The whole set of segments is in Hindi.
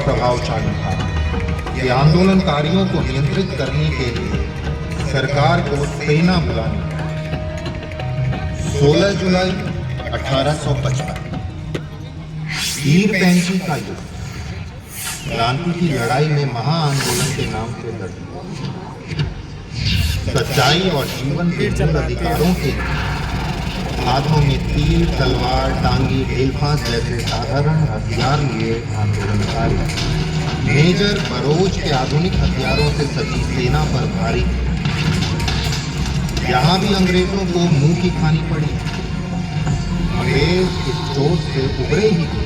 प्रभावशाली था कि आंदोलनकारियों को नियंत्रित करने के लिए सरकार को सेना बुलानी पड़ी। 16 जुलाई 1855 वीर पेंची का युद्ध क्रांति की लड़ाई में महाआंदोलन के नाम से लड़ी। सच्चाई और जीवन के मूल अधिकारों के हाथों में तीर, तलवार, टांगी, ढेलफांस जैसे साधारण हथियार लिए आंदोलनकारी मेजर बरोज के आधुनिक हथियारों से सजी सेना पर भारी थे। यहाँ भी अंग्रेजों को मुंह की खानी पड़ी। अंग्रेज इस चोट से उभरे ही थे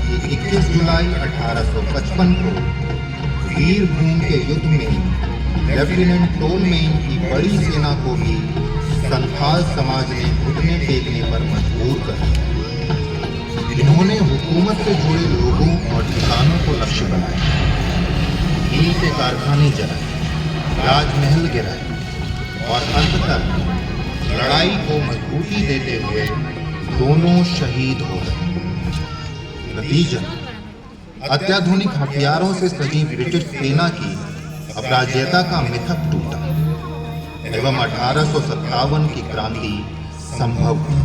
कि 21 जुलाई 1855 को वीरभूमि के युद्ध में लेफ्टिनेंट टोलमेन की बड़ी सेना को भी संथाल समाज ने घुटने टेकने पर मजबूर कर दिया। इन्होंने हुकूमत से जुड़े लोगों और किसानों को लक्ष्य बनाया, ईंट के कारखाने जलाए, राजमहल गिराए और अंततः लड़ाई को मजबूती देते हुए दोनों शहीद हो गए। नतीजा अत्याधुनिक हथियारों से सजी ब्रिटिश सेना की अपराजेयता का मिथक टूटा एवं 1857 की क्रांति संभव हुई।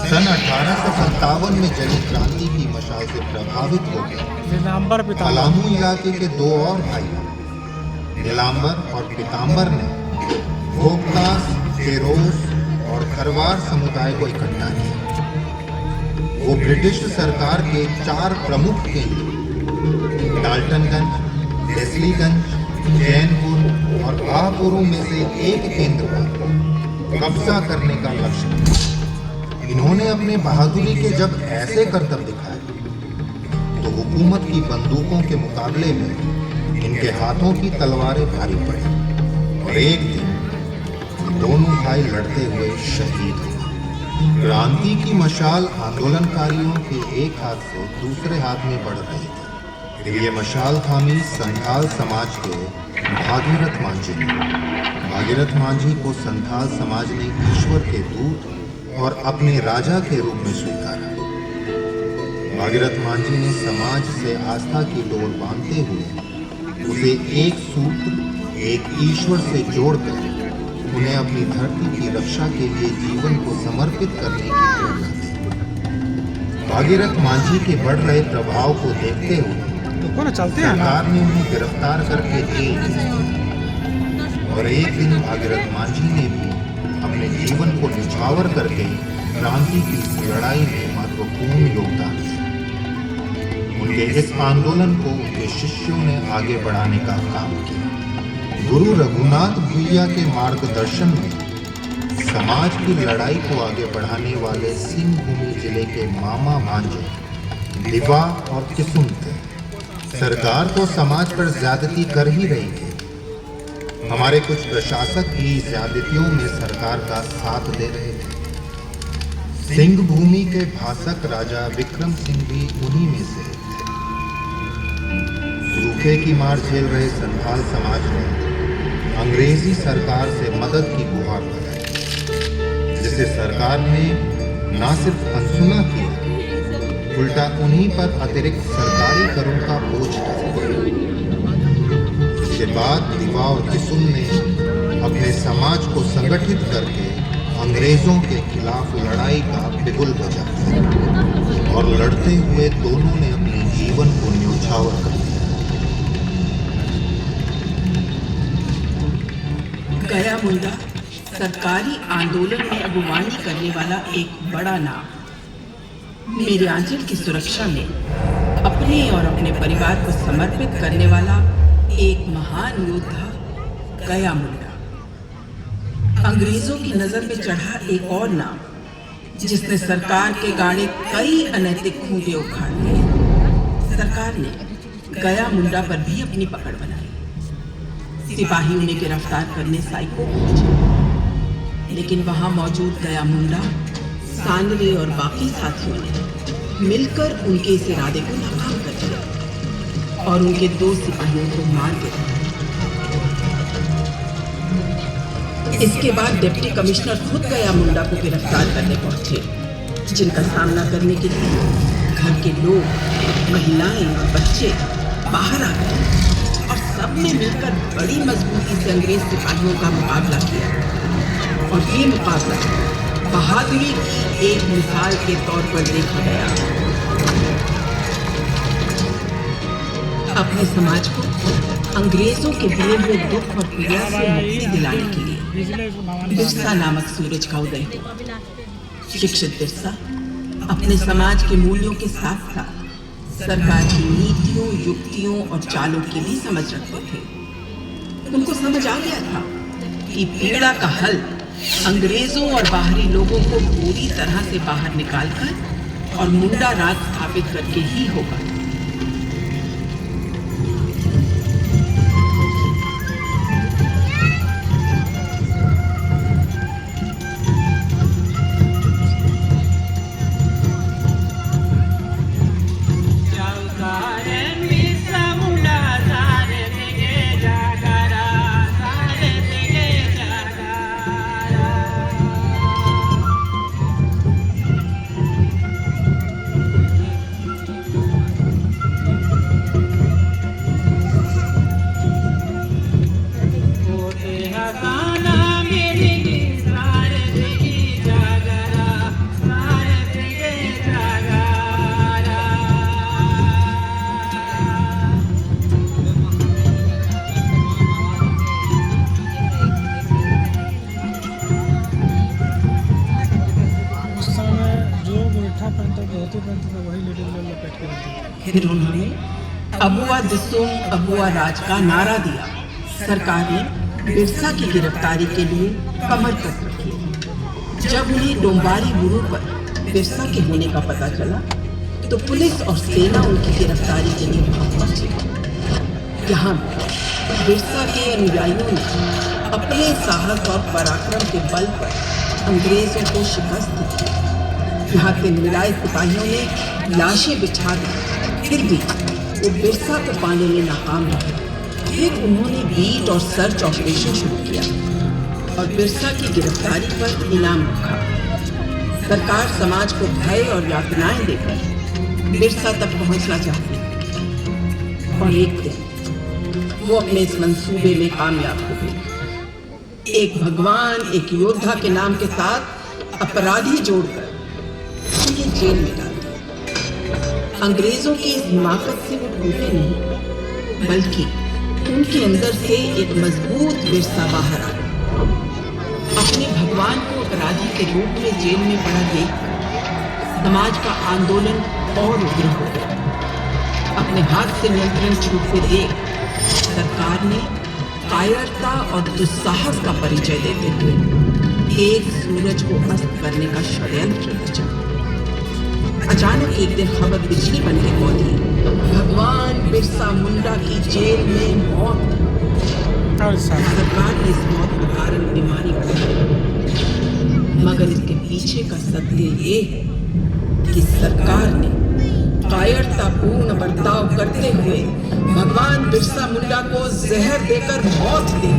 सन 1857 में जली क्रांति की मशाल से प्रभावित होकर पलामू इलाके के दो और भाई नीलांबर और पीतांबर ने भोगतास, फेरोज और खरवार समुदाय को इकट्ठा किया। वो ब्रिटिश सरकार के 4 प्रमुख केंद्र डाल्टनगंज, लेस्लीगंज, जैनपुर और आपुरू में से एक केंद्र पर कब्जा करने का लक्ष्य था। इन्होंने अपने बहादुरी के जब ऐसे करतब दिखाए तो हुकूमत की बंदूकों के मुकाबले में इनके हाथों की तलवारें भारी पड़ी और एक दिन दोनों भाई लड़ते हुए शहीद हुए। क्रांति की मशाल आंदोलनकारियों के एक हाथ से दूसरे हाथ में बढ़ रही थी। ये मशाल थामी संथाल समाज के भागीरथ मांझी ने। भागीरथ मांझी को संथाल समाज ने ईश्वर के दूत और अपने राजा के रूप में स्वीकारा। भागीरथ मांझी ने समाज से आस्था की डोर बांधते हुए उसे एक सूत्र, एक ईश्वर से जोड़कर उन्हें अपनी धरती की रक्षा के लिए जीवन को समर्पित करने की प्रेरणा दी। भागीरथ मांझी के बढ़ रहे प्रभाव को देखते हुए सरकार ने उन्हें गिरफ्तार करके जेल भेजा और एक दिन भागीरथ मांझी ने भी अपने जीवन को निछावर करके क्रांति की इस लड़ाई में महत्वपूर्ण योगदान दिया। उनके इस आंदोलन को उनके शिष्यों ने आगे बढ़ाने का काम किया। गुरु रघुनाथ भुइया के मार्गदर्शन में समाज की लड़ाई को आगे बढ़ाने वाले सिंहभूमि जिले के मामा भांजे, दिवा और किसुन थे। सरकार तो समाज पर ज्यादती कर ही रही थी। हमारे कुछ प्रशासक भी ज्यादतियों में सरकार का साथ दे रहे थे। सिंह भूमि के भाषक राजा विक्रम सिंह भी उन्हीं में से थे। सूखे की मार झेल रहे संथाल समाज ने अंग्रेजी सरकार से मदद की गुहार लगाई, जिसे सरकार ने न सिर्फ अनसुना किया, उल्टा उन्हीं पर अतिरिक्त सरकारी करों का बोझ डाला। इसके बाद दिवा और किसुन ने अपने समाज को संगठित करके अंग्रेजों के खिलाफ लड़ाई का बिगुल बजाया और लड़ते हुए दोनों ने अपने जीवन को न्योछावर कर दिया। गया मुंडा सरकारी आंदोलन में अगुवानी करने वाला एक बड़ा नाम। मेरे आंचल की सुरक्षा में अपने और अपने परिवार को समर्पित करने वाला एक महान योद्धा गया मुंडा। अंग्रेजों की नजर में चढ़ा एक और नाम जिसने सरकार के गाड़े कई अनैतिक खूंटे उखाड़ दिए। सरकार ने गया मुंडा पर भी अपनी पकड़ बनाई। सिपाही उन्हें गिरफ्तार करने साइको पहुंचे, लेकिन वहां मौजूद गया मुंडा, सांडले और बाकी साथियों ने मिलकर उनके इस इरादे को नाकाम कर दिया और उनके 2 सिपाहियों को मार दिया। इसके बाद डिप्टी कमिश्नर खुद गया मुंडा को गिरफ्तार करने पहुंचे, जिनका सामना करने के लिए घर के लोग, महिलाएं और बच्चे बाहर आ गए और सबने मिलकर बड़ी मजबूती से अंग्रेज सिपाहियों का मुकाबला किया। और ये मुकाबला बहादुरी की एक मिसाल के तौर पर देखा गया। अपने समाज को अंग्रेजों के दिए हुए दुख और पीड़ा से मुक्ति दिलाने के लिए बिरसा नामक सूरज का उदय हुआ। शिक्षित बिरसा अपने समाज के मूल्यों के साथ साथ सरकार की नीतियों, युक्तियों और चालों की भी समझ रखते थे। उनको समझ आ गया था कि पीड़ा का हल अंग्रेजों और बाहरी लोगों को पूरी तरह से बाहर निकालकर और मुंडा राज स्थापित करके ही होगा। फिर उन्होंने अबुआ दिसोम अबुआ राज का नारा दिया। सरकार ने बिरसा की गिरफ्तारी के लिए कमर कस रखी। जब उन्हें डोंबारी बुरू पर बिरसा के होने का पता चला तो पुलिस और सेना उनकी गिरफ्तारी के लिए वहां पहुंची। यहाँ बिरसा के अनुयायियों ने अपने साहस और पराक्रम के बल पर अंग्रेजों को शिकस्त दी। यहाँ से मिलाए सिपाहियों ने लाशें बिछा दी, फिर भी वो बिरसा को पाने में नाकाम रहे। फिर उन्होंने बीट और सर्च ऑपरेशन शुरू किया और बिरसा की गिरफ्तारी पर इनाम रखा। सरकार समाज को भय और यातनाएं देकर बिरसा तक पहुंचना चाहती और एक दिन वो अपने इस मंसूबे में कामयाब हो गई। एक भगवान, एक योद्धा के नाम के साथ अपराधी जोड़कर उन्हें जेल में डाल दिया। अंग्रेजों की इस हिमाकत से वो टूटे नहीं, बल्कि उनके अंदर से एक मजबूत बिरसा बाहर आया। अपने भगवान को अपराधी के रूप में जेल में पड़ा देख समाज का आंदोलन और उग्र हो गया। अपने हाथ से नियंत्रण छूटते देख सरकार ने कायरता और दुस्साहस का परिचय देते हुए एक सूरज को अस्त करने का षड्यंत्र रचा। अचानक एक दिन खबर बिजली बन के पहुंची, भगवान बिरसा मुंडा की जेल में मौत। सरकार ने इस मौत का कारण बीमारी बताया, मगर इसके पीछे का सत्य ये है कि सरकार ने कायरतापूर्ण बर्ताव करते हुए भगवान बिरसा मुंडा को जहर देकर मौत दी।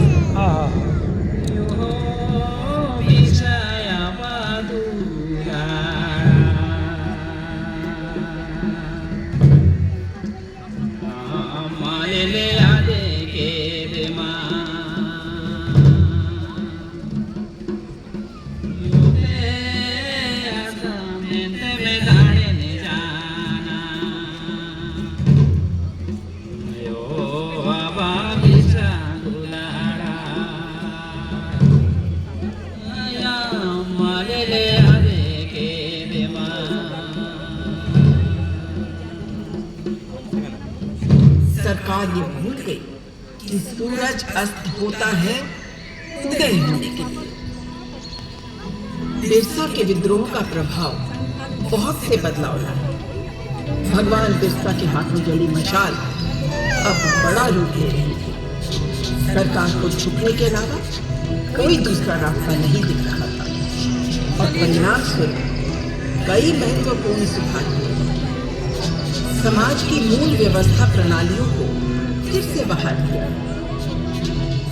सरकार ये भूल गई कि सूरज अस्त होता है उदय होने के लिए। बिरसा के विद्रोह का प्रभाव बहुत से बदलाव लाया। भगवान बिरसा के हाथों जली मशाल अब बड़ा रूप ले रही थी। सरकार को झुकने के अलावा कोई दूसरा रास्ता नहीं दिख रहा था और परिणाम स्वरूप कई महत्वपूर्ण सुधार हुए। समाज की मूल व्यवस्था प्रणालियों को फिर से बहाल किया।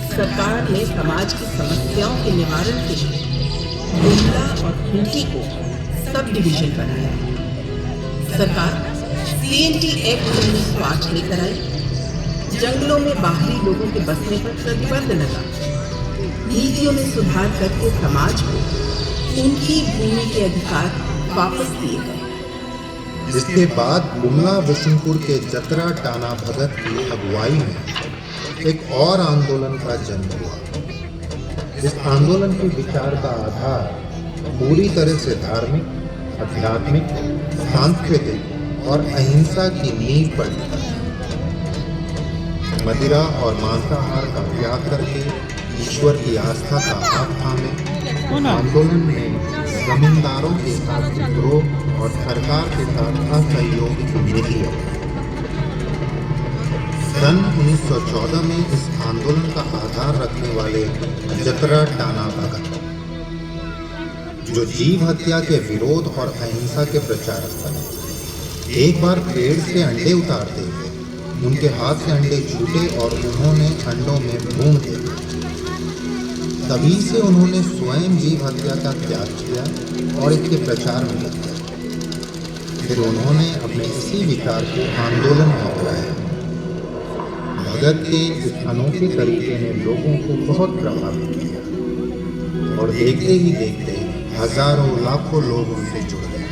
सरकार ने समाज की समस्याओं के निवारण के लिए गुमला और खूंटी को सब डिवीजन बनाया। सरकार सीएनटी एक्ट 1908 लेकर आई। जंगलों में बाहरी लोगों के बसने पर प्रतिबंध लगा। नीतियों में सुधार करके समाज को उनकी भूमि के अधिकार वापस दिए गए। इसके बाद बुमला विष्णुपुर के जतरा टाना भगत की अगुवाई में एक और आंदोलन का जन्म हुआ। इस आंदोलन के विचार का आधार पूरी तरह से धार्मिक, आध्यात्मिक, सांस्कृतिक और अहिंसा की नींव पर टिका है। मदिरा और मांसाहार का त्याग करके ईश्वर की आस्था का हाथ थामे आंदोलन में जमींदारों के साथ विद्रोह और सरकार के साथ असहयोग की नीति अपनाई। सन 1914 में इस आंदोलन का आधार रखने वाले जतरा टाना भगत, जो जीव हत्या के विरोध और अहिंसा के प्रचारक बने, एक बार पेड़ से अंडे उतारते हुए उनके हाथ से अंडे छूटे और उन्होंने अंडों में भून दिया। तभी से उन्होंने स्वयं जीव हत्या का त्याग किया और इसके प्रचार में लग गए। फिर उन्होंने अपने इसी विचार को आंदोलन में अपनाया। भगत के इस अनोखे तरीके ने लोगों को बहुत प्रभावित किया और देखते ही देखते हजारों लाखों लोग उनसे जुड़ गए।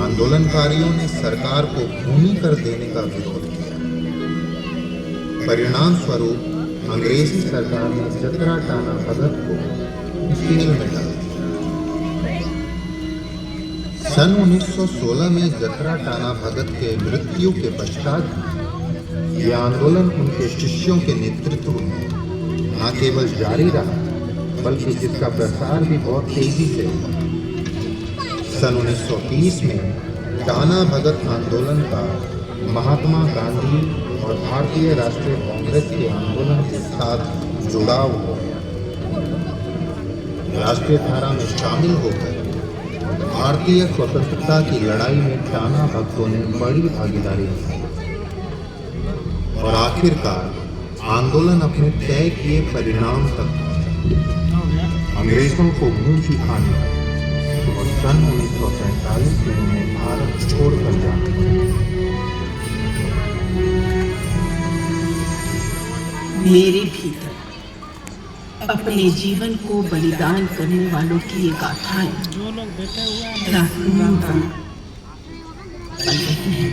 आंदोलनकारियों ने सरकार को भूमि कर देने का विरोध किया। परिणाम स्वरूप अंग्रेजी सरकार ने जतरा टाना भगत को जेल में डाल दिया। सन 1916 में जतरा टाना भगत के मृत्यु के पश्चात यह आंदोलन उनके शिष्यों के नेतृत्व में न केवल जारी रहा, बल्कि इसका प्रसार भी बहुत तेजी से हुआ। सन 1930 में टाना भगत आंदोलन का महात्मा गांधी और भारतीय राष्ट्रीय कांग्रेस के आंदोलन के साथ जुड़ाव हो गया। राष्ट्रीय धारा में शामिल होकर भारतीय स्वतंत्रता की लड़ाई में टाना भक्तों ने बड़ी भागीदारी निभाई और आखिरकार आंदोलन अपने तय किए परिणाम तक पहुंचा। अंग्रेजों को मुंह की खानी और सन 1947 में उन्हें भारत छोड़कर जाना पड़ा। मेरे भीतर अपने जीवन को बलिदान करने वालों की ये गाथाएं रास्तेदार बन रही हैं।